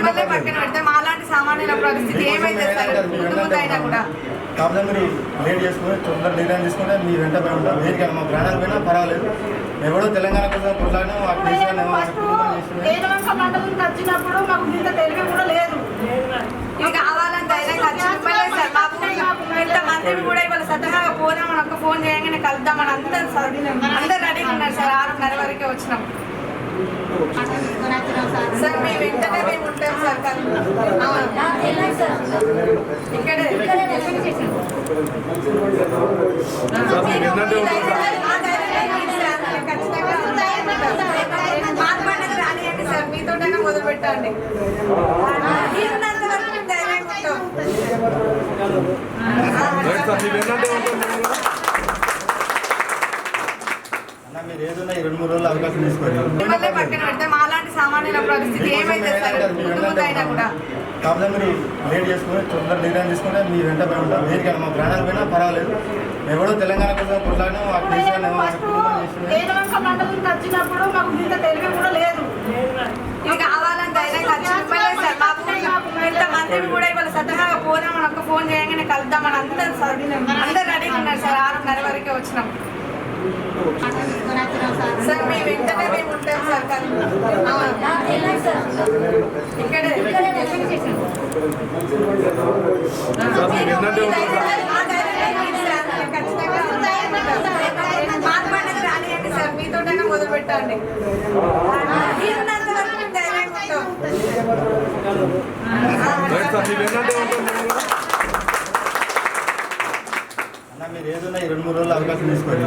మిమ్మల్ని పక్కన పెడితే మాలాంటి సామాన్యుల పరిస్థితి ఏమైతే సార్ ముందు ముందు అయినా కూడా కాకపోతే మీరు లేట్ చేసుకుని తొందర నిర్ణయం తీసుకుంటే మీ వెంట మేము ఉంటాం. దేనికైనా మా ప్రాణాలు పోయినా పర్వాలేదు. ఎవడో తెలంగాణ కోసం కొట్లాడినా వచ్చినప్పుడు మాకు ఇంత తెలివి కూడా లేదు. ఇవి కావాలని ధైర్యంగా చెప్పలేదు సార్. మా ఇంత మందిని కూడా ఇవాళ సతహాగా పోదామని ఒక్క ఫోన్ చేయగానే కలుద్దామని అందరు రెడీగా ఉన్నారు సార్. 6:30 వరకే వచ్చినాం సార్. మీ వెంటనే మేము ఉంటాం సార్. ఇక్కడే మాట్లాడేది రానియండి సార్. మీతోటైనా మొదలు పెట్టండి. మీరు ఏదైనా 2-3 రోజులు అవకాశం తీసుకోండి. మిమ్మల్ని పక్కన పెడితే మాలాంటి సామాన్యుల పరిస్థితి ఏమైతే సార్ ముందు ముందు అయినా కూడా కాకపోతే మీరు లేట్ చేసుకుని తొందర నిర్ణయం తీసుకుంటే మీ వెంట మేము ఉంటాం. దేనికైనా మా ప్రాణాలు పోయినా పర్వాలేదు. ఎవడో తెలంగాణ కోసం కొట్లాడినా వచ్చినప్పుడు మాకు ఇంత తెలివి కూడా లేదు. ఇవి కావాలని ధైర్యంగా చెప్పలేదు సార్. మా ఇంత మందిని కూడా ఇవాళ సతహాగా పోదామని ఒక్క ఫోన్ చేయగానే కలుద్దామని అందరు రెడీగా ఉన్నారు సార్. 6:30 వరకే వచ్చినాం సార్. మీ వెంటనే మేము ఉంటాం సార్. ఇక్కడే మాట్లాడేది రానియండి సార్. మీతోటైనా మొదలు పెట్టండి. మీరు ఏదైనా 2-3 రోజులు అవకాశం తీసుకోండి.